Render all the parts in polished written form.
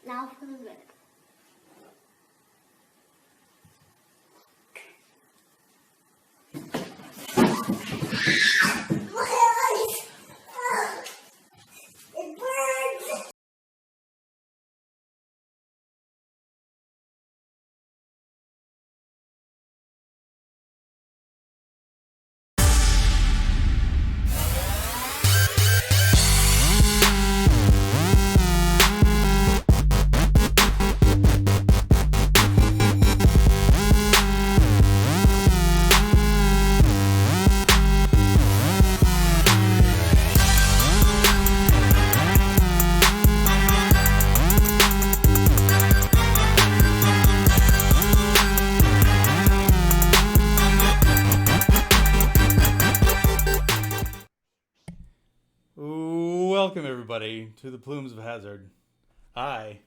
Now for the rip. It burns! Welcome everybody to the Plumes of Hazard. I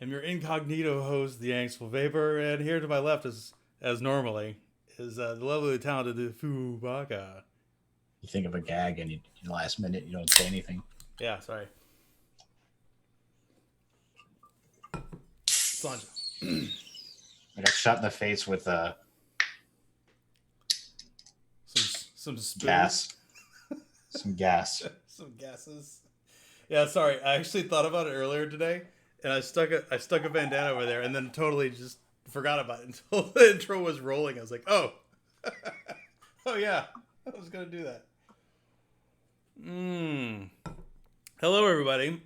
am your incognito host, the Angstful Vapor, and here to my left, as normally, is the lovely, talented Fubaka. You think of a gag and last minute you don't say anything. Yeah, sorry. Slange. I got shot in the face with Some spoons. gas. Some gas. Some gases. Yeah, sorry. I actually thought about it earlier today, and I stuck a bandana over there, and then totally just forgot about it until the intro was rolling. I was like, oh, oh yeah, I was gonna do that. Hello, everybody.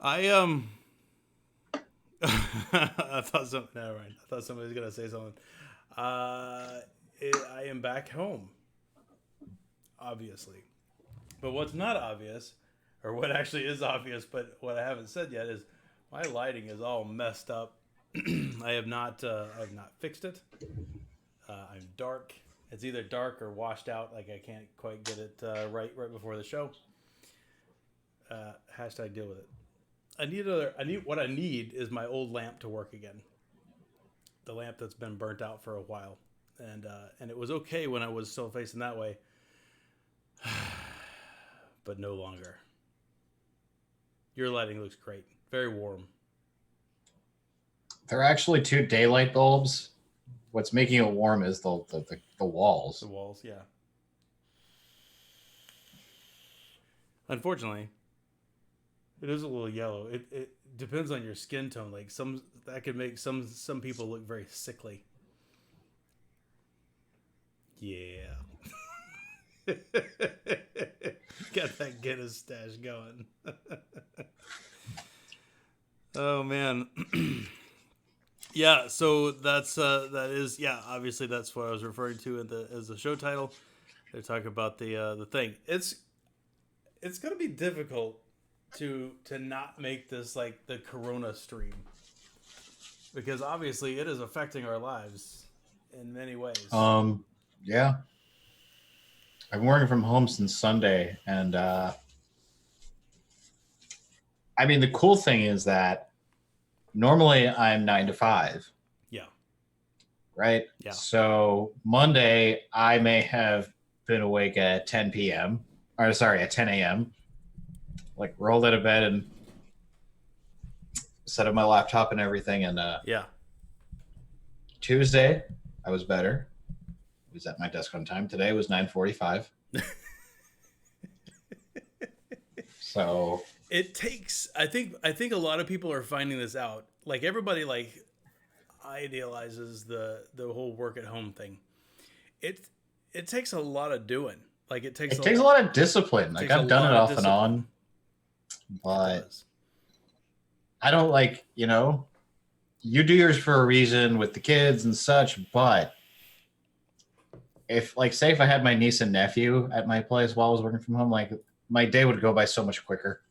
I thought something. Never mind. I thought somebody was gonna say something. I am back home, obviously. But what's not obvious, or what actually is obvious, but what I haven't said yet, is my lighting is all messed up. I have not fixed it. I'm dark. It's either dark or washed out. Like I can't quite get it right before the show. Hashtag deal with it. What I need is my old lamp to work again. The lamp that's been burnt out for a while, and it was okay when I was still facing that way. But no longer. Your lighting looks great. Very warm. They're actually two daylight bulbs. What's making it warm is the walls. The walls, yeah. Unfortunately, it is a little yellow. It depends on your skin tone. Like that could make some people look very sickly. Yeah. Got that Guinness stash going. Oh man. Yeah, so that is obviously that's what I was referring to as the show title. They're talking about the thing. It's gonna be difficult to not make this like the Corona stream, because obviously it is affecting our lives in many ways. Yeah. I've been working from home since Sunday, and I mean, the cool thing is that normally I'm 9 to 5. Yeah. Right? Yeah. So Monday, I may have been awake at 10 p.m. Or sorry, at 10 a.m. Like rolled out of bed and set up my laptop and everything. And yeah. Tuesday, I was better. Was at my desk on time. Today was 9:45. So it takes. I think a lot of people are finding this out. Like everybody, like idealizes the whole work at home thing. It takes a lot of doing. Like it takes a lot of discipline. Like I've done it off and on, but I don't like. You do yours for a reason with the kids and such, but. If I had my niece and nephew at my place while I was working from home, like my day would go by so much quicker.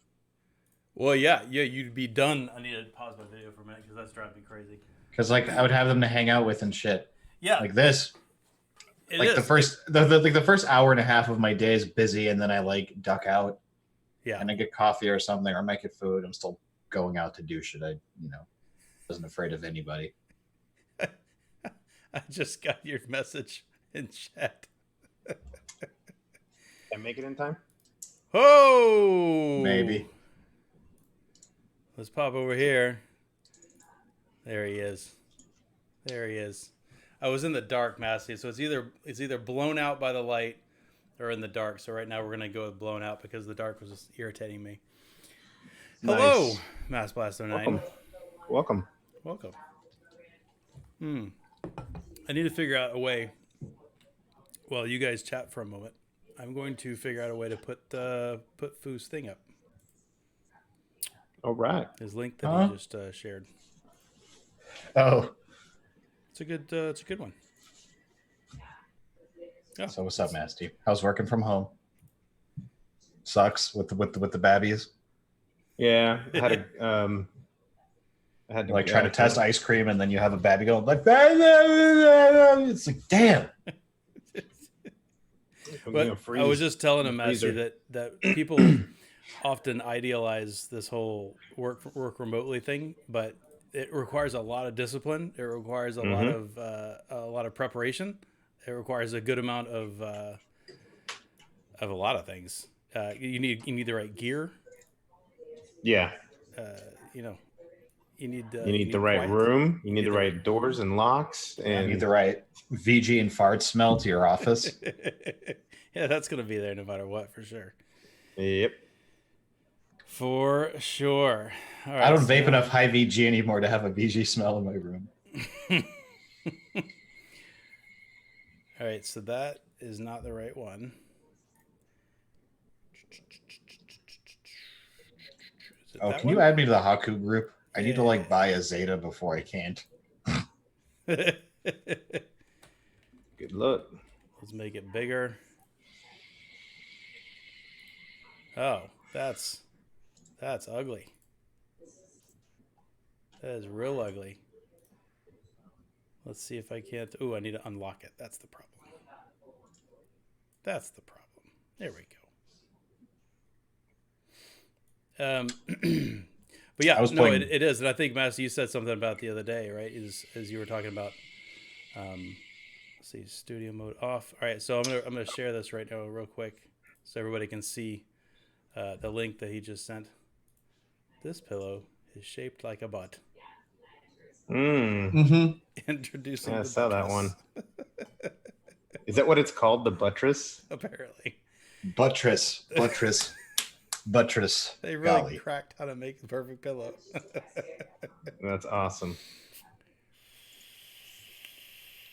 Well, yeah, you'd be done. I need to pause my video for a minute because that's driving me crazy. Because I would have them to hang out with and shit. Yeah, like this. The first hour and a half of my day is busy, and then I duck out. Yeah, and I get coffee or something, or make it food. I'm still going out to do shit. I wasn't afraid of anybody. I just got your message in chat. Can I make it in time? Oh, maybe. Let's pop over here. There he is. There he is. I was in the dark, Massey, so it's either blown out by the light or in the dark. So right now we're gonna go with blown out because the dark was just irritating me. Nice. Hello, Mass Blast 09. Welcome. Welcome. I need to figure out a way. While you guys chat for a moment, I'm going to figure out a way to put Foo's thing up. All right. His link that he just shared. Oh. It's a good one. Oh. So what's up, Masty? How's working from home? Sucks with the babbies. Yeah, I had to Like trying to test ice cream, and then you have a babby going like, it's like, damn. But I was just telling him, Matthew, that people often idealize this whole work remotely thing, but it requires a lot of discipline. It requires a lot of preparation. It requires a good amount of a lot of things. You need the right gear. Yeah. You need the right quiet. room. You need the right doors and locks, and You need the right VG and fart smell to your office. Yeah, that's gonna be there no matter what, for sure. Yep. For sure. All right, I don't vape enough high VG anymore to have a VG smell in my room. All right, so that is not the right one. Oh, can you add me to the Haku group? I need to like buy a Zeta before I can't. Good luck. Let's make it bigger. Oh, that's ugly. That is real ugly. Let's see if I can't. Ooh, I need to unlock it. That's the problem. That's the problem. There we go. But yeah, no, it is, and I think, Master, you said something about the other day, right? As you were talking about. Let's see, studio mode off. All right, so I'm gonna share this right now, real quick, so everybody can see the link that he just sent. This pillow is shaped like a butt. Introducing. I saw that one. Is that what it's called? The buttress? Apparently. Buttress. They really Golly. cracked how to make the perfect pillow. That's awesome.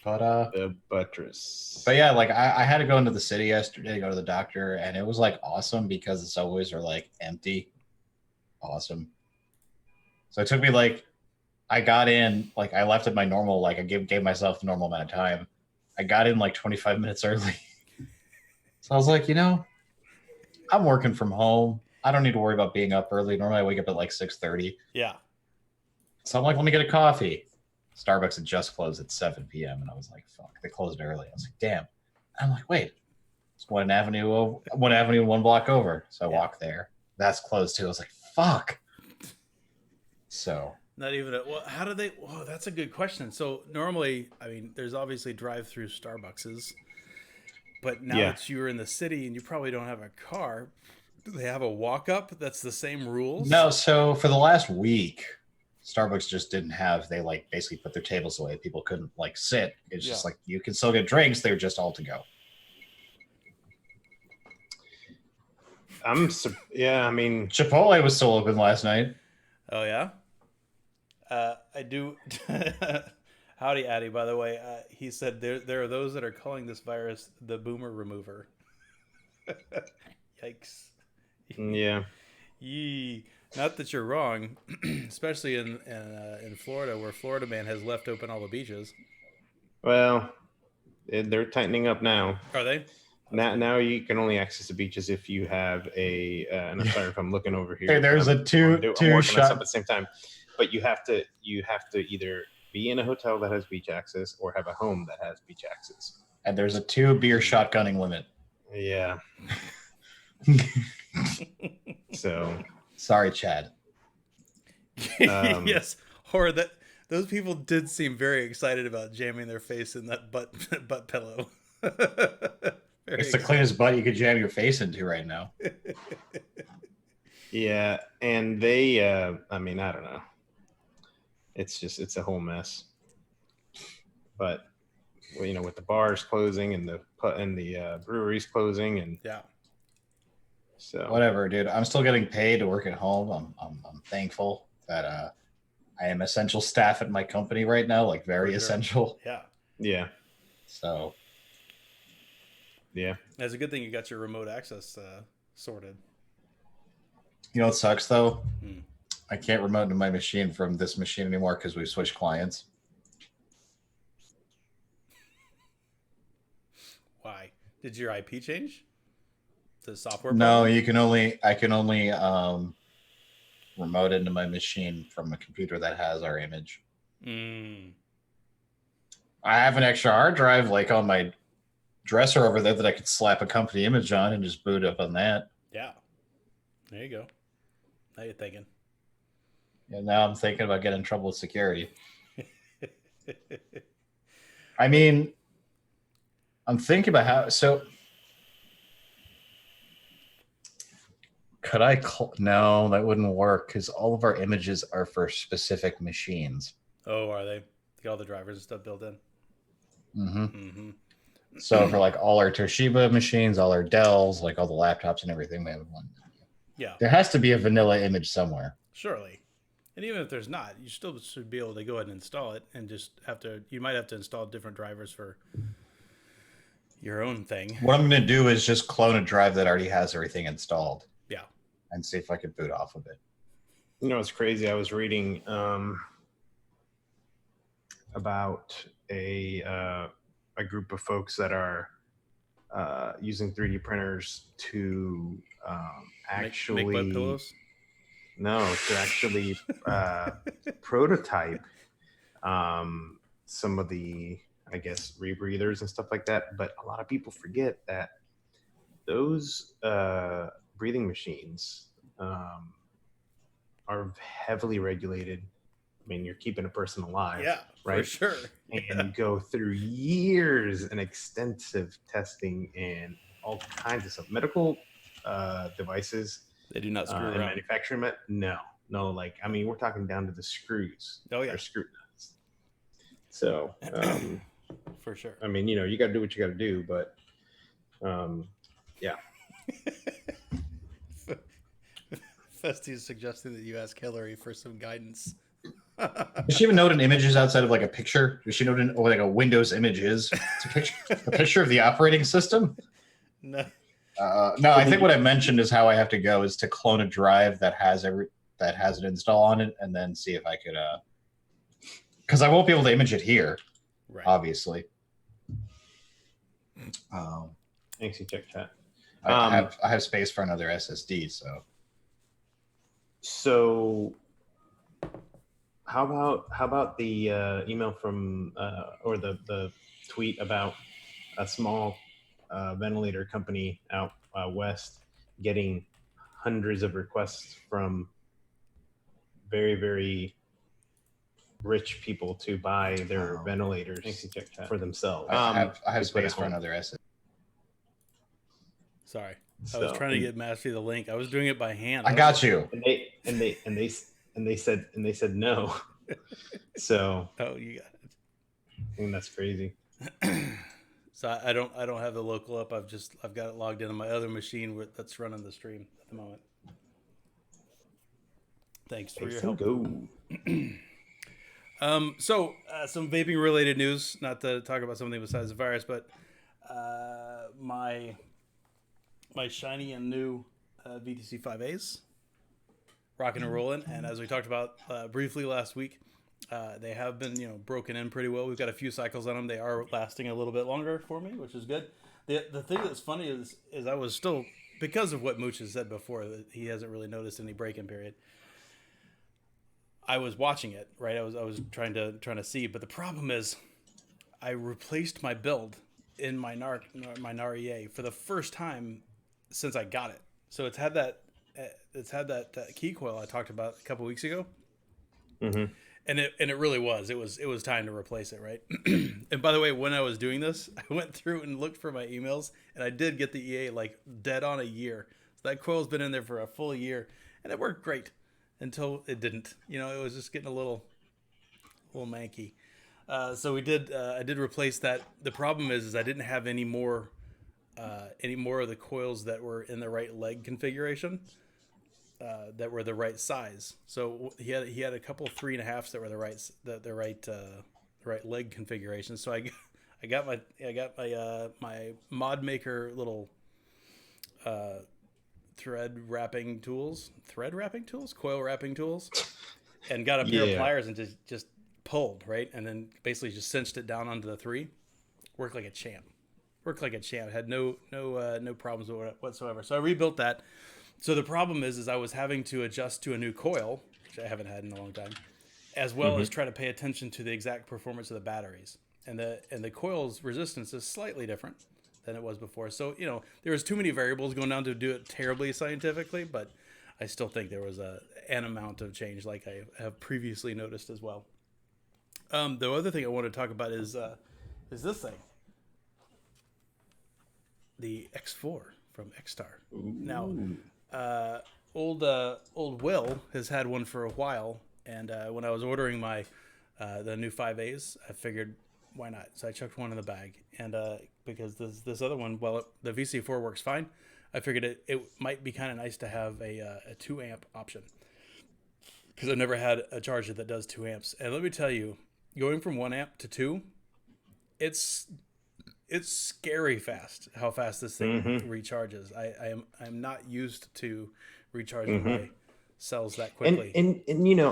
But The buttress. But yeah, like I had to go into the city yesterday to go to the doctor, and it was like awesome because the subways are like empty. Awesome. So it took me like, I got in, like I left at my normal, like I gave myself the normal amount of time. I got in like 25 minutes early. So I was like, I'm working from home. I don't need to worry about being up early. Normally I wake up at like 6:30. Yeah. So I'm like, let me get a coffee. Starbucks had just closed at 7 p.m. and I was like, fuck, they closed early. I was like, damn. And I'm like, wait, it's one avenue, one block over. So I walk there. That's closed too. I was like, fuck. So Not even how do they? Whoa, that's a good question. So normally, I mean, there's obviously drive-through Starbuckses, but now that you're in the city and you probably don't have a car, do they have a walk-up? That's the same rules? no. So for the last week, Starbucks just didn't have. They like basically put their tables away. People couldn't like sit. It's just like you can still get drinks. They're just all to go. I mean, Chipotle was still open last night. Oh yeah. I do. Howdy, Addy. By the way, he said there are those that are calling this virus the boomer remover. Yikes. Yeah. Yee. Not that you're wrong, especially in Florida, where Florida Man has left open all the beaches. Well, they're tightening up now. Are they? Now you can only access the beaches if you have and I'm sorry if I'm looking over here. Hey, there's a two shot at the same time, but you have to either be in a hotel that has beach access or have a home that has beach access. And there's a 2 beer shotgunning limit. Yeah. So sorry, Chad. Yes, or that those people did seem very excited about jamming their face in that butt pillow. It's the cleanest butt you could jam your face into right now. Yeah, and they, I mean, I don't know. It's a whole mess. But well, you know, with the bars closing and the breweries closing, and Yeah. so Whatever, dude. I'm still getting paid to work at home. I'm thankful that I am essential staff at my company right now, like very For sure. essential. Yeah. yeah, So yeah. It's a good thing you got your remote access sorted. you know what sucks though? Hmm. I can't remote into my machine from this machine anymore because we switched clients. Why? Did your IP change? The software No, problem? I can only remote into my machine from a computer that has our image. Mm. I have an extra hard drive like on my dresser over there that I could slap a company image on and just boot up on that. Yeah. There you go. Now you're thinking. And now I'm thinking about getting in trouble with security. I mean, I'm thinking about how. So, could I? No, that wouldn't work because all of our images are for specific machines. Oh, are they? They got all the drivers and stuff built in. Mm-hmm. Mm-hmm. So for like all our Toshiba machines, all our Dells, like all the laptops and everything, we have one. Yeah. There has to be a vanilla image somewhere. Surely. And even if there's not, you still should be able to go ahead and install it and just have to, you might have to install different drivers for your own thing. What I'm going to do is just clone a drive that already has everything installed. Yeah. And see if I could boot off of it. You know, it's crazy. I was reading about a group of folks that are using 3D printers to actually make butt pillows? No, to actually prototype some of the, I guess, rebreathers and stuff like that. But a lot of people forget that those breathing machines are heavily regulated. I mean, you're keeping a person alive, Yeah, right? for sure. And go through years and extensive testing and all kinds of stuff. Medical devices. They do not screw And around. manufacturing it? No. Like, I mean, we're talking down to the screws. Oh, yeah. Or screw-nuts. So, For sure. I mean, you know, you got to do what you got to do, but yeah. Festy's suggesting that you ask Hillary for some guidance. Does she even know what an image is outside of like a picture? Does she know what like a Windows image is? It's a picture of the operating system? No. No, I think what I mentioned is how I have to go is to clone a drive that has an install on it, and then see if I could, because I won't be able to image it here, Right. obviously. Thanks, you check chat. I have space for another SSD, so. So, how about the email from or the tweet about a small ventilator company out west getting hundreds of requests from very, very rich people to buy their ventilators for themselves. I have to put space at for home. another SSD. Sorry. I was trying to get Mastery the link. I was doing it by hand. I got you. And they said no. So Oh, you got it. I think that's crazy. So I don't have the local up. I've got it logged in on my other machine that's running the stream at the moment. Thanks for your help. Go. So some vaping related news, not to talk about something besides the virus, but my shiny and new VTC 5As rocking and rolling. And as we talked about briefly last week, they have been, broken in pretty well. We've got a few cycles on them. They are lasting a little bit longer for me, which is good. The thing that's funny is I was still, because of what Mooch has said before, that he hasn't really noticed any break-in period. I was watching it, right? I was trying to see, but the problem is, I replaced my build in my NAR EA for the first time since I got it. So it's had that key coil I talked about a couple weeks ago. Mm-hmm. And it really was. It was time to replace it, right? And by the way, when I was doing this, I went through and looked for my emails, and I did get the EA like dead on a year. So that coil's been in there for a full year, and it worked great until it didn't. It was just getting a little manky. So I did replace that. The problem is I didn't have any more of the coils that were in the right leg configuration, that were the right size. So he had a couple 3.5s that were the right leg configuration. So I got my mod maker little coil wrapping tools, and got a pair of pliers and just pulled, right, and then basically just cinched it down onto the 3. Worked like a champ. Had no problems with it whatsoever. So I rebuilt that. So the problem is I was having to adjust to a new coil, which I haven't had in a long time, as well as try to pay attention to the exact performance of the batteries. And the coil's resistance is slightly different than it was before. So, there was too many variables going down to do it terribly scientifically, but I still think there was an amount of change like I have previously noticed as well. The other thing I want to talk about is this thing. The X4 from Xstar. Now, old Will has had one for a while, and when I was ordering the new 5As, I figured why not? So I chucked one in the bag, and because this other one, the VC4 works fine, I figured it might be kind of nice to have a 2 amp option, because I've never had a charger that does 2 amps. And let me tell you, going from 1 amp to 2, it's scary fast how fast this thing recharges. I'm not used to recharging my cells that quickly. And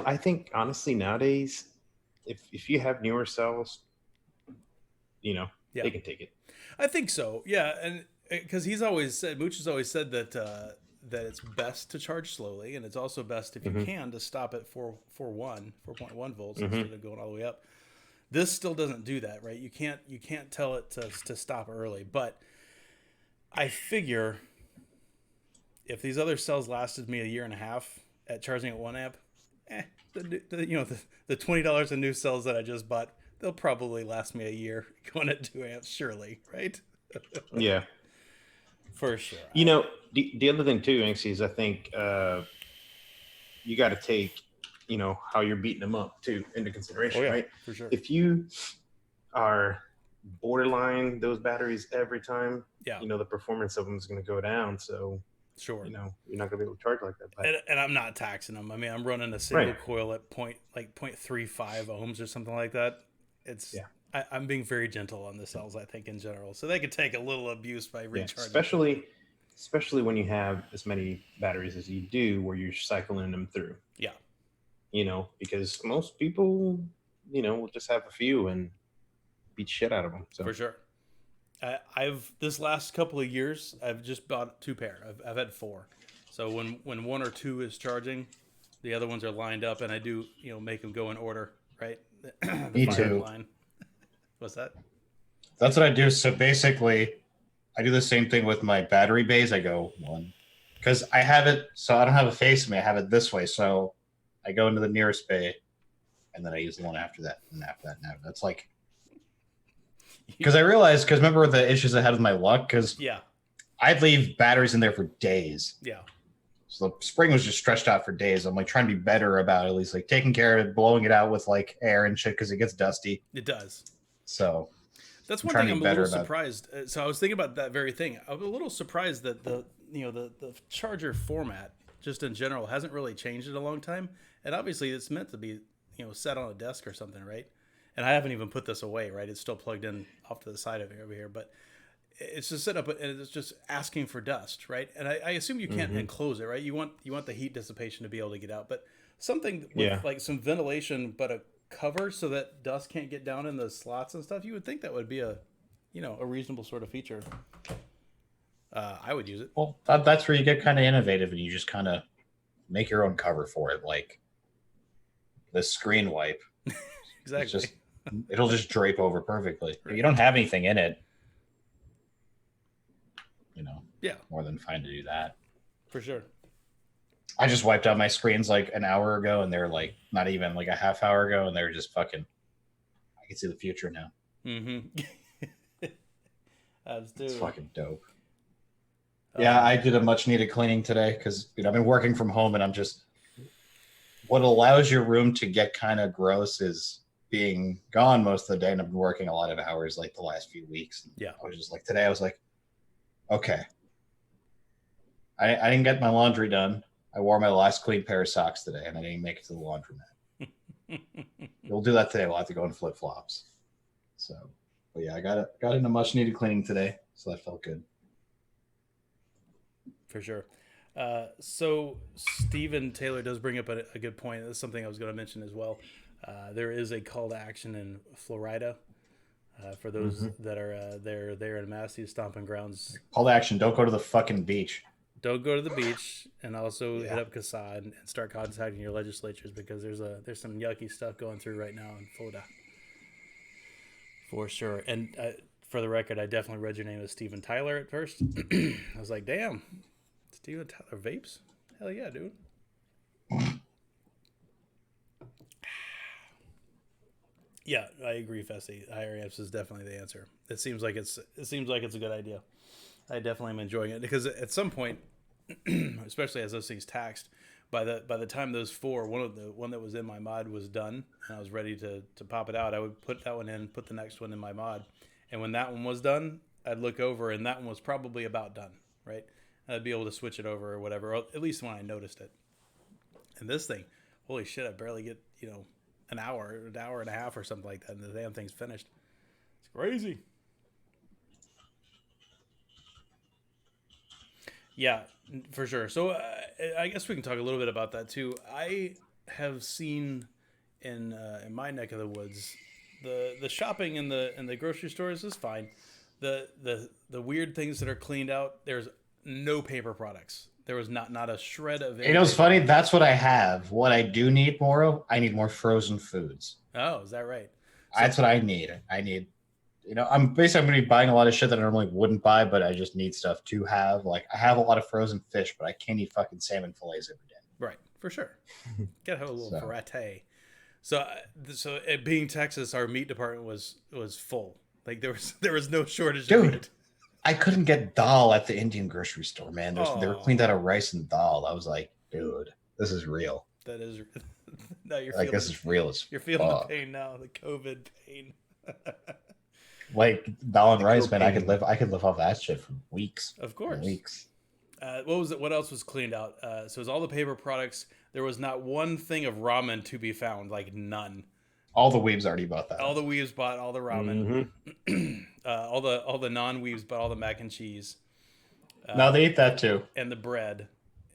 I think honestly nowadays, if you have newer cells, they can take it. I think so. Yeah, and because Mooch has always said that it's best to charge slowly, and it's also best if you can to stop at 4.1 volts instead of going all the way up. This still doesn't do that, right? You can't tell it to stop early. But I figure if these other cells lasted me a year and a half at charging at 1 amp, the $20 in new cells that I just bought, they'll probably last me a year going at 2 amps, surely, right? Yeah, for sure. The other thing too, Anxie, is I think you got to take how you're beating them up too into consideration, right? For sure. If you are borderline those batteries every time, the performance of them is going to go down. So sure, you're not going to be able to charge like that. But, and I'm not taxing them. I mean, I'm running a single coil at 0.35 ohms or something like that. I'm being very gentle on the cells, I think, in general, so they could take a little abuse by recharging. Especially when you have as many batteries as you do, where you're cycling them through. Yeah. Because most people, will just have a few and beat shit out of them. So. For sure. I've this last couple of years, I've just bought 2 pair. I've had 4. So when 1 or 2 is charging, the other ones are lined up, and I do make them go in order, right? Me too. Line. What's that? That's what I do. So basically, I do the same thing with my battery bays. I go 1 because I have it. So I don't have a face in me. I have it this way. So I go into the nearest bay, and then I use the one after that, and after that, and after. That's like, because I realized, because remember the issues I had with my luck, because I'd leave batteries in there for days. Yeah. So the spring was just stretched out for days. I'm like trying to be better about at least like taking care of it, blowing it out with like air and shit because it gets dusty. It does. So that's one thing I'm a little surprised. So I was thinking about that very thing. I'm a little surprised that the charger format just in general hasn't really changed in a long time. And obviously it's meant to be, set on a desk or something, right? And I haven't even put this away, right? It's still plugged in off to the side of it over here, but it's just set up and it's just asking for dust, right? And I assume you can't enclose it, right? You want the heat dissipation to be able to get out, but something with like some ventilation, but a cover so that dust can't get down in the slots and stuff. You would think that would be a reasonable sort of feature. I would use it. Well, that's where you get kind of innovative and you just kind of make your own cover for it, like the screen wipe. Exactly. It'll just drape over perfectly. If you don't have anything in it, more than fine to do that. For sure. I just wiped out my screens like an hour ago, and they're like not even like a half hour ago, and they're just fucking. I can see the future now. Mm-hmm. It's fucking dope. Yeah, I did a much needed cleaning today because I've been working from home and I'm just what allows your room to get kind of gross is being gone most of the day, and I've been working a lot of hours like the last few weeks. Yeah. I was just like today. I was like, okay, I didn't get my laundry done. I wore my last clean pair of socks today, and I didn't make it to the laundromat. We'll do that today. We'll have to go in flip flops. So, but yeah, I got in a much needed cleaning today, so that felt good. For sure. So Stephen Taylor does bring up a good point. That's something I was going to mention as well. There is a call to action in Florida for those that are there in Massey's stomping grounds. Call to action: don't go to the fucking beach. Don't go to the beach, and also hit up CASA and start contacting your legislatures because there's some yucky stuff going through right now in Florida. For sure. And for the record, I definitely read your name as Steven Tyler at first. I was like, damn, Steven Tyler vapes? Hell yeah, dude. Yeah, I agree, Fessy. Higher amps is definitely the answer. It seems like it's a good idea. I definitely am enjoying it because at some point, especially as those things taxed, by the time those four, one that was in my mod was done and I was ready to pop it out, I would put that one in, put the next one in my mod, and when that one was done, I'd look over and that one was probably about done, right? I'd be able to switch it over or whatever, or at least when I noticed it. And this thing, holy shit, I barely get an hour and a half or something like that, and the damn thing's finished. It's crazy. Yeah, for sure. So I guess we can talk a little bit about that too. I have seen in my neck of the woods, the shopping in the grocery stores is fine. The weird things that are cleaned out, there's no paper products. There was not a shred of it. You know, it's funny. That's what I have. What I do need more of, I need more frozen foods. Oh, is that right? That's what I need. I'm basically going to be buying a lot of shit that I normally wouldn't buy, but I just need stuff to have. Like, I have a lot of frozen fish, but I can't eat fucking salmon fillets every day. Right, for sure. Gotta have a little variety. So it being Texas, our meat department was full. Like there was no shortage of meat. I couldn't get dal at the Indian grocery store, man. They were cleaned out of rice and dal. I was like, dude, this is real. That is. No, you're like, this is real as You're feeling the pain now, the COVID pain. Like dal and rice, man. I could live off that shit for weeks. Of course, weeks. What was it? What else was cleaned out? So it was all the paper products. There was not one thing of ramen to be found, like none. All the weebs already bought that. All the weebs bought all the ramen. All the non-weebs bought all the mac and cheese. No, they eat that too. And the bread,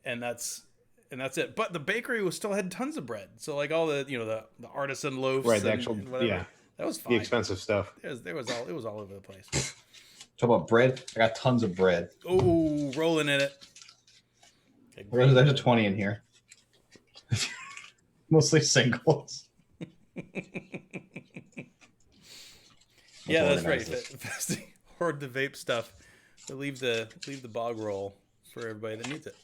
and that's it. But the bakery still had tons of bread. So like all the the artisan loaves, right? The actual whatever. That was fine. The expensive stuff. It was all over the place. Talk about bread. I got tons of bread. Oh, rolling in it. There's a 20 in here. Mostly singles. Yeah, that's right. Hoard the vape stuff. Leave the bog roll for everybody that needs it.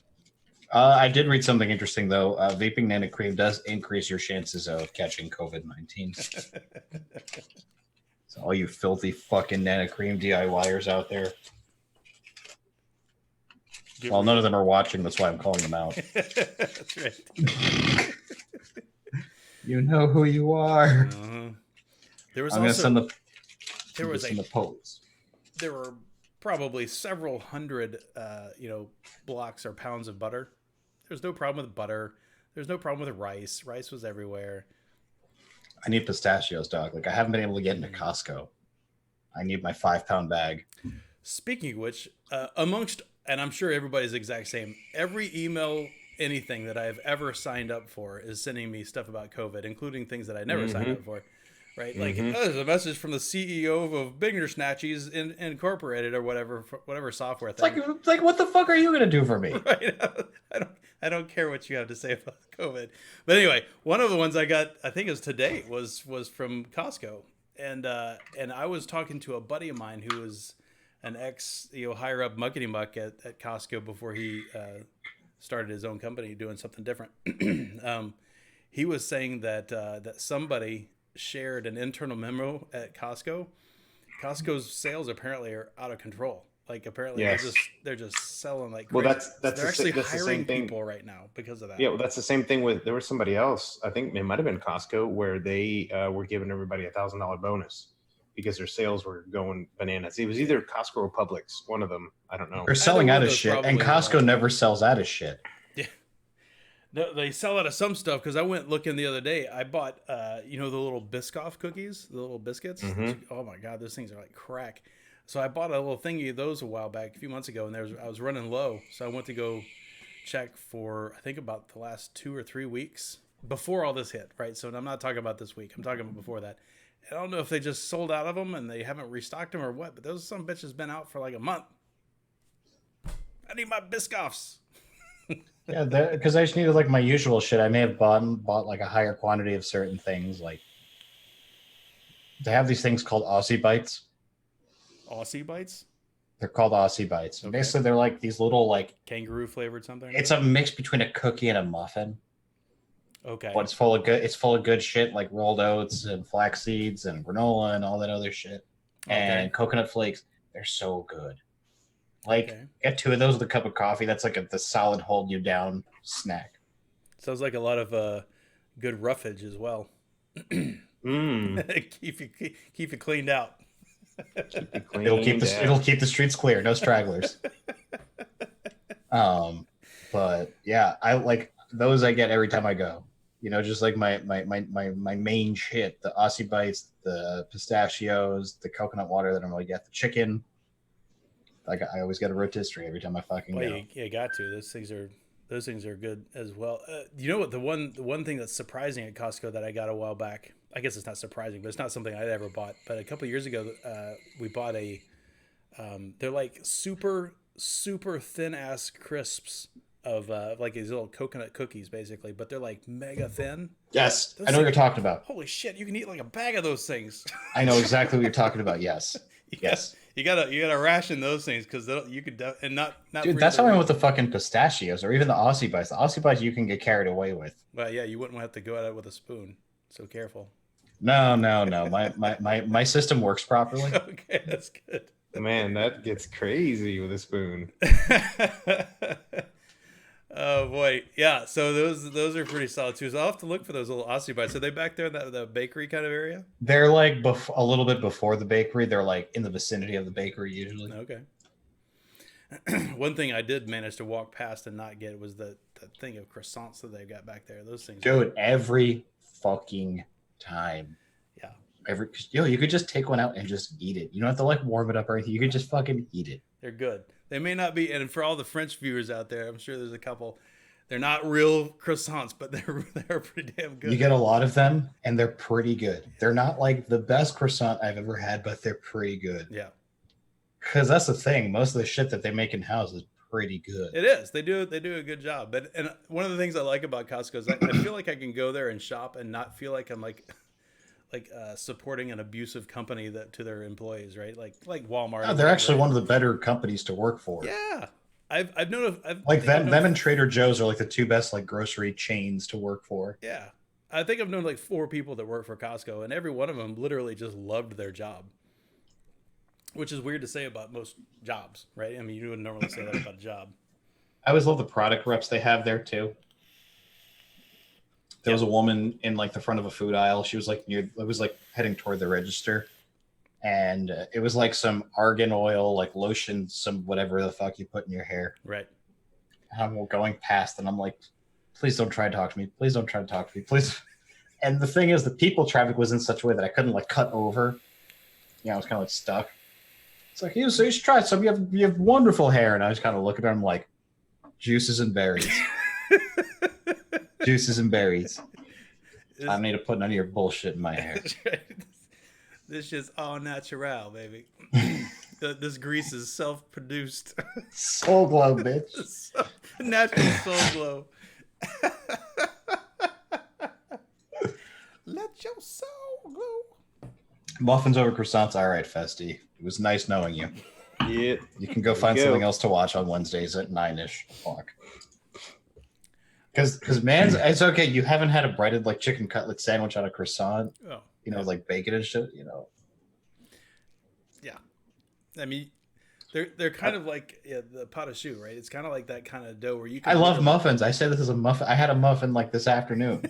I did read something interesting though. Vaping Nana Cream does increase your chances of catching COVID-19. So all you filthy fucking Nana Cream DIYers out there. Well, none of them are watching. That's why I'm calling them out. That's right. You know who you are. There was I'm going to send the posts. There were probably several hundred, blocks or pounds of butter. There's no problem with butter. There's no problem with rice. Rice was everywhere. I need pistachios, dog. Like I haven't been able to get into Costco. I need my 5-pound bag. Speaking of which, amongst, and I'm sure everybody's the exact same, every email, anything that I've ever signed up for is sending me stuff about COVID, including things that I never signed up for. Right? Like, there's a message from the CEO of Bigner Snatchies Incorporated or whatever software thing. It's like, what the fuck are you going to do for me? Right? I don't care what you have to say about COVID. But anyway, one of the ones I got, I think it was today, was from Costco. And I was talking to a buddy of mine who was an ex, higher up muckety muck at Costco before he started his own company doing something different. He was saying that somebody shared an internal memo at Costco. Costco's sales apparently are out of control. Like apparently Yes. they're just selling like Well, crazy. that's They're the actually that's the hiring same thing. people right now because of that. Yeah, well, that's the same thing with there was somebody else. I think it might have been Costco where they were giving everybody $1,000 bonus because their sales were going bananas. It was either Costco or Publix, one of them. I don't know. They're selling one out of of those shit, and probably Costco are. never sells out of shit. Yeah. They sell out of some stuff because I went looking the other day. I bought, the little Biscoff cookies, the little biscuits. Mhm. Oh my god, those things are like crack. So I bought a little thingy of those a while back, a few months ago, and I was running low. So I went to go check for I think about the last 2 or 3 weeks before all this hit, right? So I'm not talking about this week. I'm talking about before that. I don't know if they just sold out of them and they haven't restocked them or what, but those some bitches been out for like a month. I need my Biscoffs. Yeah, because I just needed like my usual shit. I may have bought like a higher quantity of certain things. Like they have these things called Aussie Bites. Aussie bites, They're called Aussie Bites. Okay. Basically, they're like these little like kangaroo flavored something. it's a mix between a cookie and a muffin. Okay. But it's full of good shit like rolled oats and flax seeds and granola and all that other shit. And coconut flakes. They're so good. Like get 2 of those with a cup of coffee. That's like the solid hold you down snack. Sounds like a lot of good roughage as well. Mm. keep it cleaned out. It'll keep the streets clear. No stragglers. But yeah, I like those. I get every time I go. Just like my main shit: the Aussie Bites, the pistachios, the coconut water that I'm gonna get, the chicken. Like I always get a rotisserie every time I fucking go. You got to. Those things are good as well. You know what? The one thing that's surprising at Costco that I got a while back. I guess it's not surprising, but it's not something I'd ever bought. But a couple of years ago, we bought they're like super thin ass crisps of like these little coconut cookies, basically. But they're like mega thin. Yes, Those I know what you're things- talking about. Holy shit! You can eat like a bag of those things. I know exactly what you're talking about. Yes, yes. You gotta ration those things because you could and not. Dude, that's how I went with the fucking pistachios or even the Aussie Bites. The Aussie Bites you can get carried away with. But yeah, you wouldn't have to go at it with a spoon. So careful. No. My system works properly. Okay, that's good. Man, that gets crazy with a spoon. Oh boy, yeah. So those are pretty solid too. So I'll have to look for those little Aussie Bites. Are they back there in the bakery kind of area? They're like a little bit before the bakery. They're like in the vicinity of the bakery usually. Okay. One thing I did manage to walk past and not get was the thing of croissants that they've got back there. Those things, Dude, every fucking time. Yeah. You could just take one out and just eat it. You don't have to like warm it up or anything. You could just fucking eat it. They're good. They may not be, and for all the French viewers out there, I'm sure there's a couple. They're not real croissants, but they're pretty damn good. You get a lot of them, and they're pretty good. They're not like the best croissant I've ever had, but they're pretty good. Yeah. Because that's the thing. Most of the shit that they make in house is pretty good. It is. They do a good job. And one of the things I like about Costco is I feel like I can go there and shop and not feel like I'm like supporting an abusive company to their employees, right? Like Walmart. No, they're actually one of the better companies to work for. Yeah. I've known them and Trader Joe's are like the 2 best like grocery chains to work for. Yeah. I think I've known like 4 people that work for Costco, and every one of them literally just loved their job. Which is weird to say about most jobs, right? I mean, you wouldn't normally say that about a job. I always love the product reps they have there too. There was a woman in like the front of a food aisle. She was like it was like heading toward the register, and it was like some argan oil, like lotion, some whatever the fuck you put in your hair. Right. And I'm going past, and I'm like, please don't try to talk to me. Please don't try to talk to me. Please. And the thing is, the people traffic was in such a way that I couldn't like cut over. I was kind of like stuck. It's like, you should try some. You have wonderful hair. And I just kind of look at her. I'm like, juices and berries. Juices and berries. I need to put none of your bullshit in my hair. This shit's all natural, baby. This grease is self-produced. Soul glow, bitch. Natural soul glow. Let your soul glow. Muffins over croissants. All right, Festy. It was nice knowing you. Yeah. You can go find something else to watch on Wednesdays at 9-ish. Fuck. Because man, it's okay. You haven't had a breaded like chicken cutlet sandwich on a croissant. Oh, like bacon and shit. yeah. I mean, They're kind of like the pot of choux, right? It's kind of like that kind of dough where you can I love muffins. I said this is a muffin. I had a muffin like this afternoon.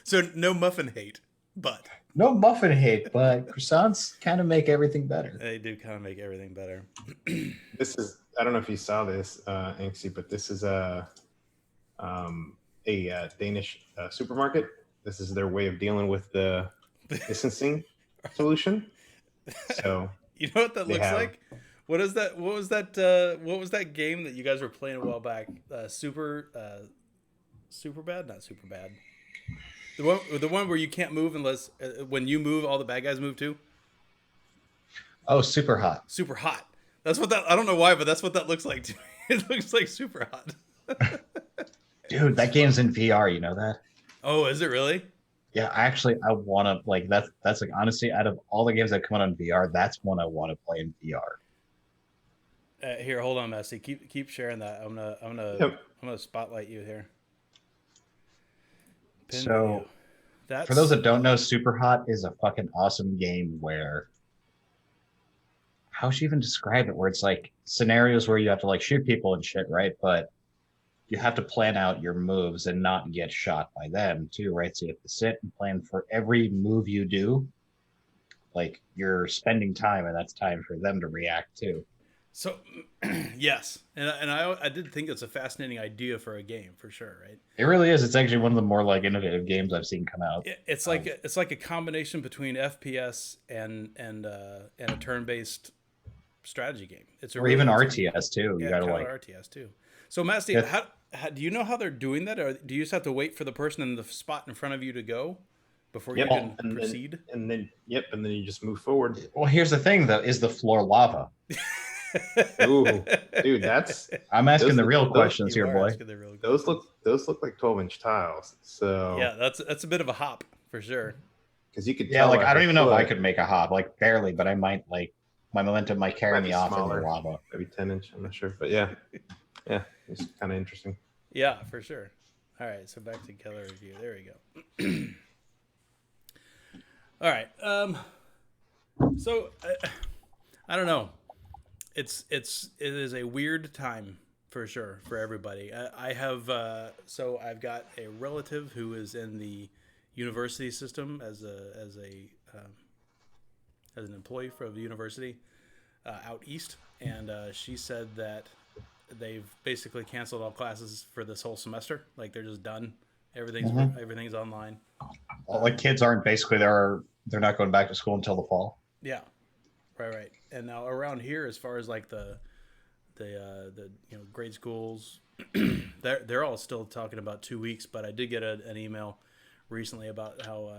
So no muffin hate, but No muffin hate, but croissants kind of make everything better. they do kind of make everything better. This is, I don't know if you saw this, Inksy, but this is a Danish supermarket. This is their way of dealing with the distancing solution. So You know what that They looks have- like? What is that? What was that? What was that game that you guys were playing a while back? Super bad, not super bad. The one where you can't move unless when you move, all the bad guys move too. Oh, super hot. Super hot. That's what that. I don't know why, but that's what that looks like. To me. It looks like super hot. Dude, that game's in VR, you know that? Oh, is it really? Yeah, I want to like that's like honestly out of all the games that come out on VR, that's one I want to play in VR. Here, hold on, Messi. Keep sharing that. I'm gonna spotlight you here. Pin So, video. That's, for those that don't know, Super Hot is a fucking awesome game where how should you even describe it? Where it's like scenarios where you have to like shoot people and shit, right? But you have to plan out your moves and not get shot by them too, right? So you have to sit and plan for every move you do. Like you're spending time, and that's time for them to react too. So, yes, and I did think it's a fascinating idea for a game for sure, right? It really is. It's actually one of the more like innovative games I've seen come out. It's like a combination between FPS and a turn-based strategy game. It's a Or really even good RTS too. You yeah, gotta kind like of RTS too. So, Matt Steve, how do you know how they're doing that, or do you just have to wait for the person in the spot in front of you to go before you can proceed? and then you just move forward. Well, here's the thing though, is the floor lava? Ooh, dude, that's I'm asking Those- the real those- questions You here, are boy. asking the real those look like 12-inch tiles. So yeah, that's a bit of a hop for sure. because you could Yeah, tell like by I don't her even know if I foot, could make a hop, like barely, but I might like my momentum might carry Might me be off in smaller. the lava. maybe 10-inch. I'm not sure, but yeah, it's kind of interesting. Yeah, for sure. All right, so back to Keller review. There we go. All right. So I don't know. It is a weird time for sure for everybody. I have I've got a relative who is in the university system as an employee for the university out east, and she said that they've basically canceled all classes for this whole semester. Like they're just done. Everything's online. Well, like kids aren't basically they're not going back to school until the fall. Yeah, right. And now around here, as far as like the grade schools, they're all still talking about 2 weeks. But I did get an email recently about how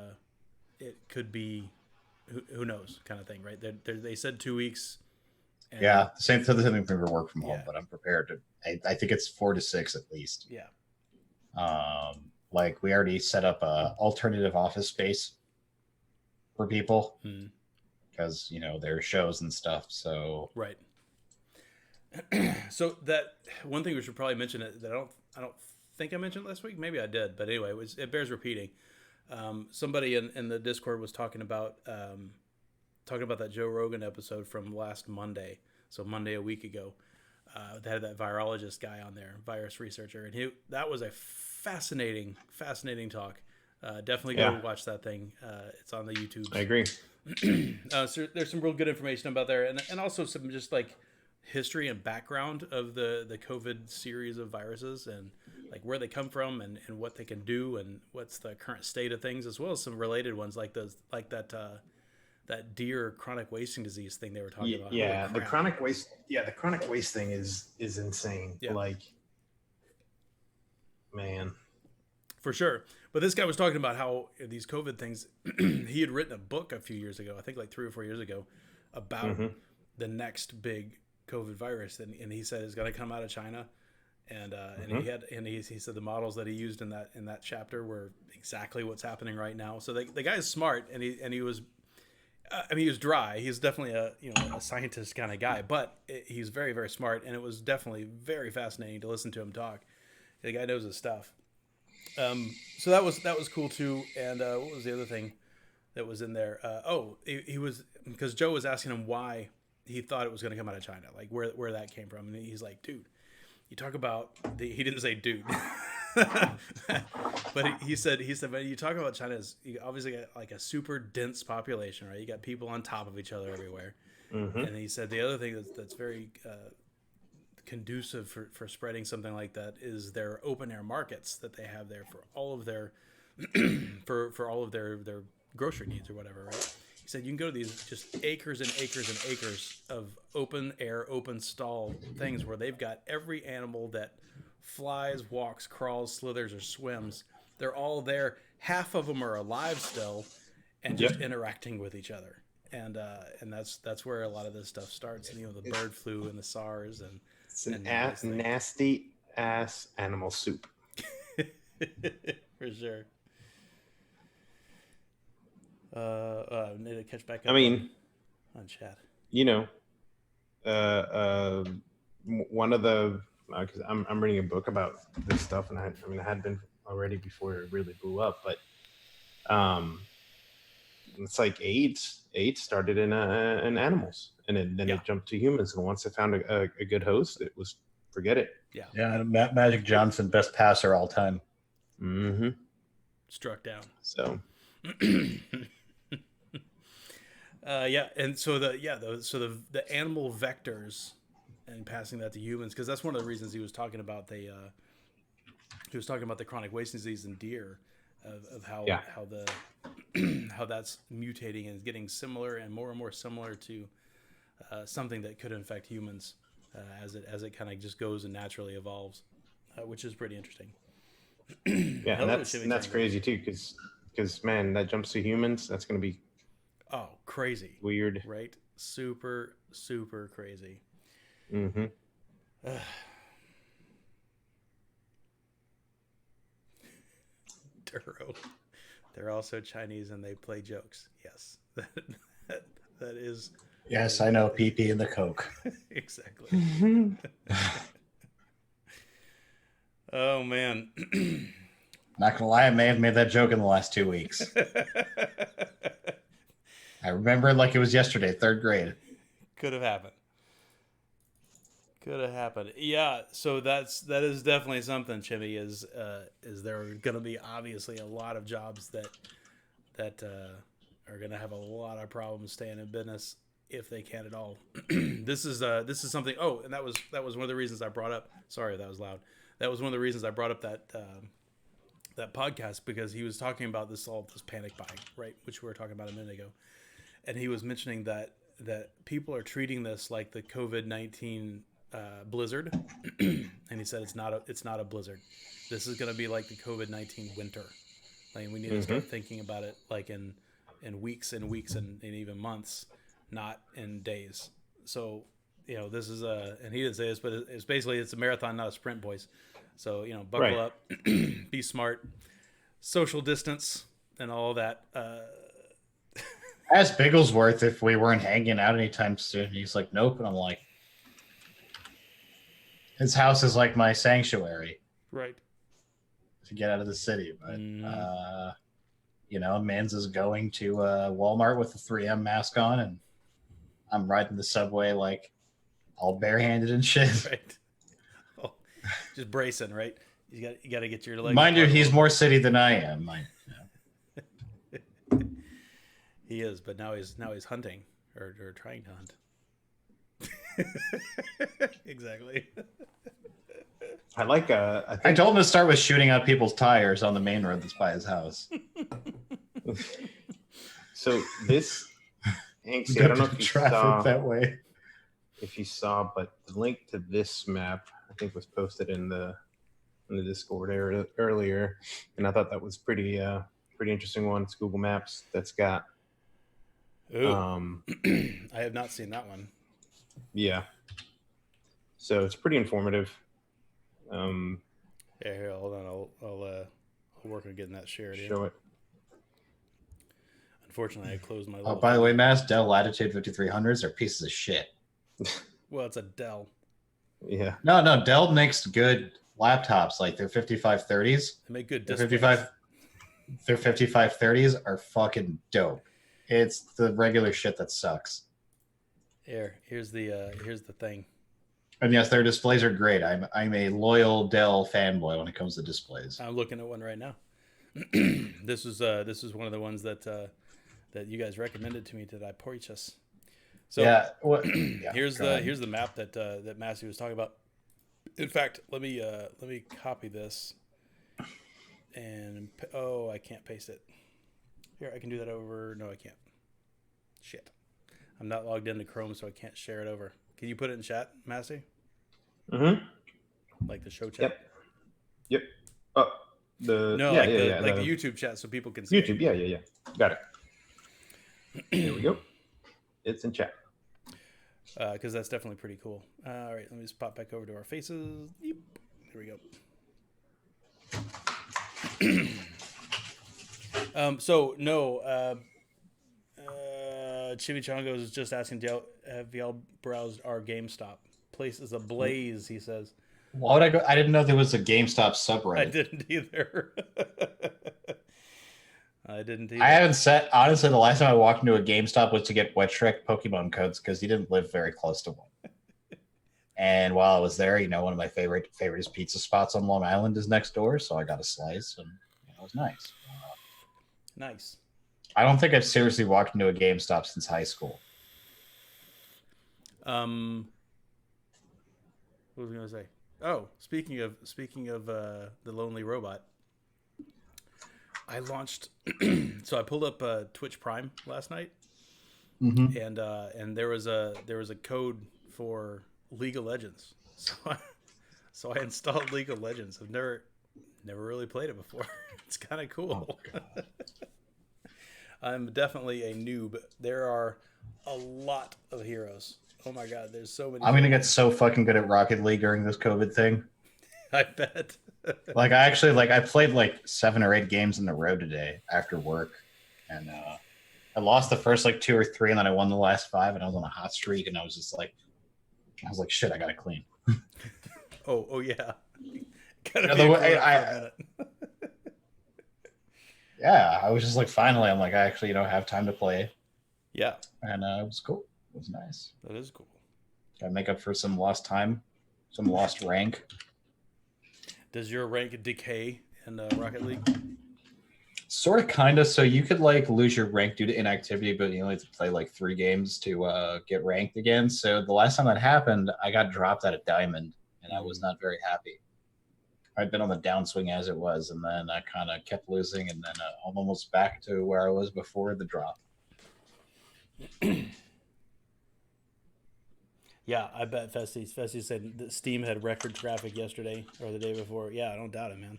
it could be who knows kind of thing, right? They said 2 weeks. And Yeah, the same thing for work from home, Yeah. but I'm prepared to. I think it's 4 to 6 at least. Yeah. Like we already set up a alternative office space for people Hmm. because there are shows and stuff. So Right. So that one thing we should probably mention that I don't think I mentioned last week. Maybe I did, but anyway, it bears repeating. Somebody in the Discord was talking about that Joe Rogan episode from last Monday. So Monday a week ago, they had that virologist guy on there, virus researcher, and that was a fascinating talk. Definitely go watch that thing. It's on the YouTube. I agree. So there's some real good information about there, and also some just like history and background of the COVID series of viruses and like where they come from and what they can do and what's the current state of things, as well as some related ones like that deer chronic wasting disease thing they were talking about. Yeah, Holy the crap. chronic waste. Yeah, the chronic waste thing is insane. Yeah. Like, man. For sure. But this guy was talking about how these COVID things, he had written a book a few years ago, I think like 3 or 4 years ago, about the next big COVID virus. And he said it's going to come out of China. And he said the models that he used in that chapter were exactly what's happening right now. So the guy's smart, and he was, he was dry. He's definitely a scientist kind of guy, but he's very, very smart. And it was definitely very fascinating to listen to him talk. The guy knows his stuff. So that was cool too. And what was the other thing that was in there? He was, because Joe was asking him why he thought it was going to come out of China, like where that came from. And he's like, dude, you talk about he didn't say dude, but he said, but you talk about China as you obviously got like a super dense population, right? You got people on top of each other everywhere. And he said the other thing that's very conducive for spreading something like that is their open air markets that they have there for all of their for all of their grocery needs or whatever, right? He said you can go to these just acres and acres and acres of open air, open stall things where they've got every animal that flies, walks, crawls, slithers, or swims. They're all there. Half of them are alive still and just interacting with each other. And that's where a lot of this stuff starts. And, the bird flu and the SARS and it's an nasty ass animal soup. For sure. Need to catch back up. I mean, on chat. One of the because I'm reading a book about this stuff, and I had been already before it really blew up, but it's like AIDS started in animals, and then it jumped to humans, and once they found a good host, it was forget it. Yeah. Magic Johnson, best passer all time. Struck down. So. And so the animal vectors and passing that to humans, because that's one of the reasons he was talking about the chronic wasting disease in deer, of how how that's mutating and getting similar and more similar to something that could infect humans as it kind of just goes and naturally evolves, which is pretty interesting. Yeah, and that's crazy too, because man, that jumps to humans, that's going to be crazy, weird, right? Super crazy. Duro, they're also Chinese and they play jokes. Yes, that is. Yes, I know. PP and the Coke. Exactly. Oh man. Not gonna lie, I may have made that joke in the last 2 weeks. I remember it like it was yesterday, 3rd grade. Could have happened. Yeah, so that is definitely something, Chimmy, is there are going to be obviously a lot of jobs that are going to have a lot of problems staying in business if they can at all. This is something. Oh, and that was one of the reasons I brought up. Sorry, that was loud. That was one of the reasons I brought up that podcast, because he was talking about this panic buying, right, which we were talking about a minute ago, and he was mentioning that people are treating this like the COVID-19 blizzard, and he said it's not a blizzard. This is going to be like the COVID-19 winter. Like, we need to start thinking about it like in weeks and weeks and even months, not in days. So this is and he didn't say this, but it's basically it's a marathon, not a sprint, boys. So buckle up, be smart, social distance, and all that. Ask Bigglesworth if we weren't hanging out anytime soon. He's like, nope. And I'm like, his house is like my sanctuary. Right. To get out of the city. But, Mans is going to Walmart with a 3M mask on, and I'm riding the subway like all barehanded and shit. Right. Oh, just bracing, right? You got to get your legs. Mind you, he's more city than I am. He is, but now he's hunting or trying to hunt. Exactly. I told him to start with shooting out people's tires on the main road that's by his house. So this, Hanksy, I don't know if you saw that way. If you saw, but the link to this map I think was posted in the Discord earlier, and I thought that was pretty interesting one. It's Google Maps that's got. I have not seen that one. Yeah. So it's pretty informative. Here, hold on. I'll work on getting that shared. Show it. Unfortunately, I closed my. Oh, by the way, Mass, Dell Latitude 5300s are pieces of shit. Well, it's a Dell. Yeah. No, Dell makes good laptops. Like their 5530s. They make good displays. displays. Their 5530s are fucking dope. It's the regular shit that sucks. Here's the thing. And yes, their displays are great. I'm a loyal Dell fanboy when it comes to displays. I'm looking at one right now. This is one of the ones that you guys recommended to me that I purchased. So yeah, here's the map that Massey was talking about. In fact, let me copy this, and I can't paste it. Here, I can do that over. No, I can't. Shit, I'm not logged into Chrome, so I can't share it over. Can you put it in chat, Massey? Mm-hmm. Like the show chat. Yep. Oh, the YouTube chat, so people can see. YouTube. Yeah. Got it. There we go. It's in chat. Because that's definitely pretty cool. All right, let me just pop back over to our faces. Yep. Here we go. Chimichangos is just asking, have y'all browsed our GameStop? Place is ablaze, he says. Why would I go? I didn't know there was a GameStop subreddit. I didn't either. I haven't said, honestly, the last time I walked into a GameStop was to get Wet Shrek Pokemon codes because he didn't live very close to one. And while I was there, one of my favorite pizza spots on Long Island is next door, so I got a slice, and it was nice. Nice. I don't think I've seriously walked into a GameStop since high school. What was I going to say? Oh, speaking of the Lonely Robot, I launched. So I pulled up Twitch Prime last night, and there was a code for League of Legends. So I installed League of Legends. I've never really played it before. It's kind of cool. Oh, I'm definitely a noob. There are a lot of heroes. Oh my god, there's so many. I'm gonna get so fucking good at Rocket League during this COVID thing. I bet. I played 7 or 8 games in a row today after work, and I lost the first 2 or 3, and then I won the last 5, and I was on a hot streak, and I was just like, shit, I gotta clean. oh yeah. Yeah, I was just finally, I'm I actually have time to play. Yeah, and it was cool. It was nice. That is cool. Gotta make up for some lost time, some lost rank. Does your rank decay in Rocket League? Sort of, kind of. So you could lose your rank due to inactivity, but you only have to play 3 games to get ranked again. So the last time that happened, I got dropped at a diamond, and I was not very happy. I'd been on the downswing as it was, and then I kind of kept losing, and then I'm almost back to where I was before the drop. Yeah, I bet Fessy said that Steam had record traffic yesterday or the day before. Yeah, I don't doubt it, man.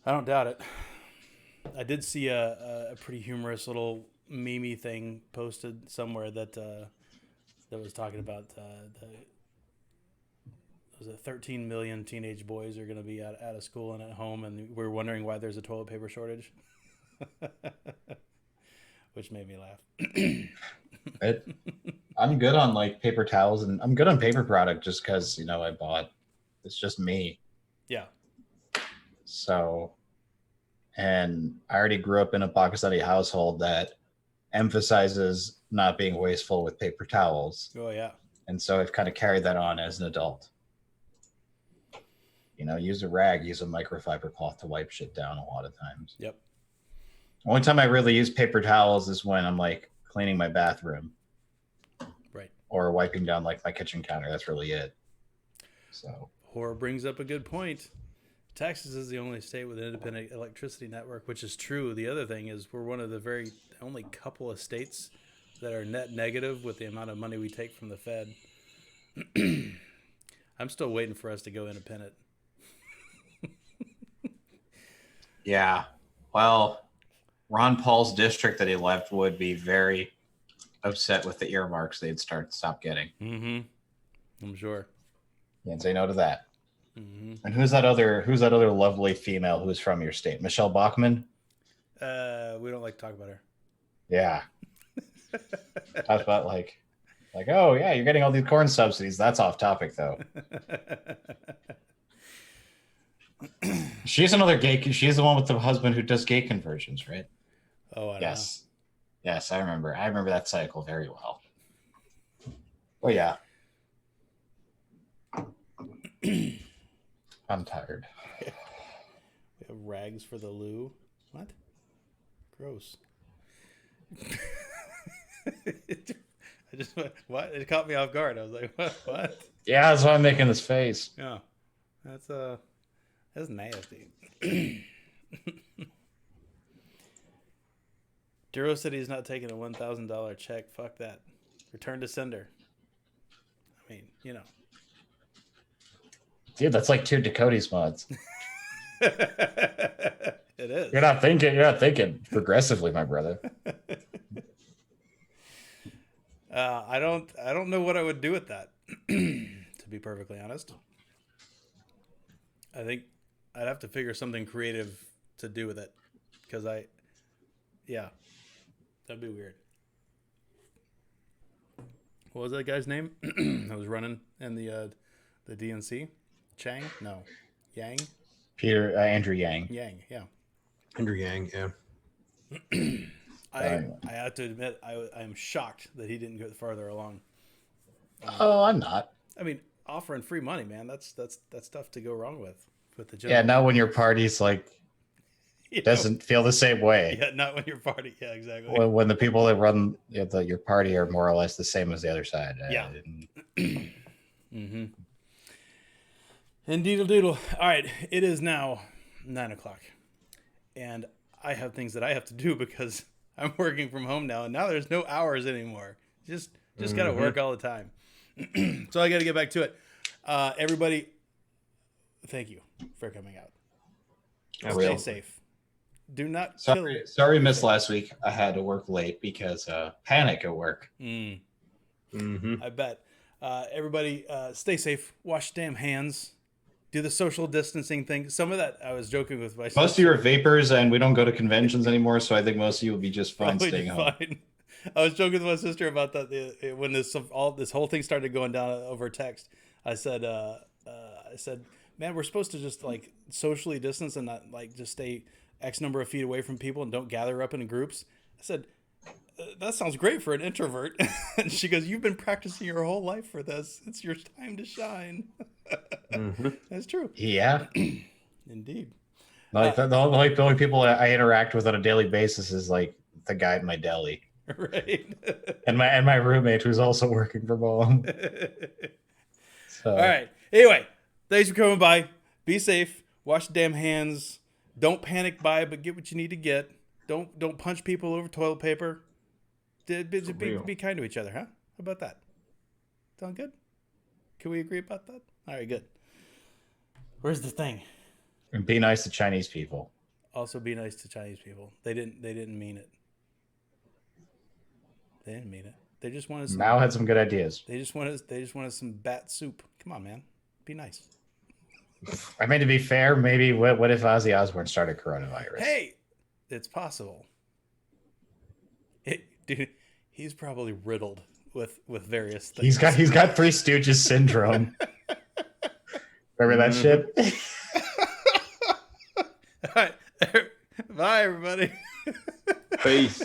I don't doubt it. I did see a pretty humorous little meme thing posted somewhere that was talking about was it 13 million teenage boys are going to be out of school and at home, and we're wondering why there's a toilet paper shortage. Which made me laugh. I'm good on paper towels, and I'm good on paper product just because I bought. It's just me. Yeah. So, and I already grew up in a Pakistani household that emphasizes not being wasteful with paper towels. Oh yeah. And so I've kind of carried that on as an adult. Use a rag, use a microfiber cloth to wipe shit down a lot of times. Yep. Only time I really use paper towels is when I'm cleaning my bathroom. Right. Or wiping down my kitchen counter. That's really it. So. Horror brings up a good point. Texas is the only state with an independent electricity network, which is true. The other thing is we're one of the very only couple of states that are net negative with the amount of money we take from the Fed. I'm still waiting for us to go independent. Yeah. Well, Ron Paul's district that he left would be very upset with the earmarks they'd stop getting. Mm-hmm. I'm sure. Can't say no to that. Mm-hmm. And who's that other lovely female who's from your state? Michelle Bachmann? We don't like to talk about her. Yeah. Talk about oh yeah, you're getting all these corn subsidies. That's off topic though. She's another gay. She's the one with the husband who does gay conversions, right? Oh, I don't know. Yes, I remember. I remember that cycle very well. Oh yeah. I'm tired. We have rags for the loo. What? Gross. I just went, what? It caught me off guard. I was like, what? What? Yeah, that's why I'm making this face. Yeah. That's nasty. Duro said he's not taking a $1,000 check. Fuck that. Return to sender. I mean, you know. Dude, that's like 2 Dakotas mods. It is. You're not thinking progressively, my brother. I don't know what I would do with that. To be perfectly honest, I think I'd have to figure something creative to do with it, because that'd be weird. What was that guy's name? I was running in the DNC. Chang? No, Yang. Andrew Yang. Yang, yeah. Andrew Yang, yeah. I have to admit, I am shocked that he didn't go farther along. Oh, I'm not. I mean, offering free money, man, that's tough to go wrong with the Yeah, not when your party's like doesn't feel the same way. Yeah, not when your party. Yeah, exactly. When the people that run your party are more or less the same as the other side. Yeah. Mm-hmm. Indeedle doodle. All right, it is now 9:00, and I have things that I have to do because I'm working from home now, and now there's no hours anymore. Just got to work all the time. So I got to get back to it. Everybody, thank you for coming out. Stay safe. Do not Sorry, missed last week. I had to work late because panic at work. I bet. Everybody, stay safe. Wash your damn hands. Do the social distancing thing. Some of that I was joking with my sister. Most of you are vapors, and we don't go to conventions anymore, so I think most of you will be just fine staying home. I was joking with my sister about that when this whole thing started going down over text. I said, man, we're supposed to just like socially distance and not like just stay X number of feet away from people and don't gather up in groups. I said, that sounds great for an introvert. And she goes, you've been practicing your whole life for this. It's your time to shine. That's true. Yeah. Indeed. Like the only people I interact with on a daily basis is like the guy at my deli. Right. and my roommate who's also working from home. So. All right. Anyway, thanks for coming by. Be safe. Wash the damn hands. Don't panic buy, but get what you need to get. Don't punch people over toilet paper. Be kind to each other, huh? How about that? Sound good? Can we agree about that? All right, good. Where's the thing? And be nice to Chinese people. Also, be nice to Chinese people. They didn't mean it. They didn't mean it. They just wanted some. Mao had some good ideas. They just wanted some bat soup. Come on, man. Be nice. I mean, to be fair, maybe what if Ozzy Osbourne started coronavirus? Hey, it's possible. Dude, he's probably riddled with various things. He's got Three Stooges syndrome. Remember that shit? All right. Bye, everybody. Peace.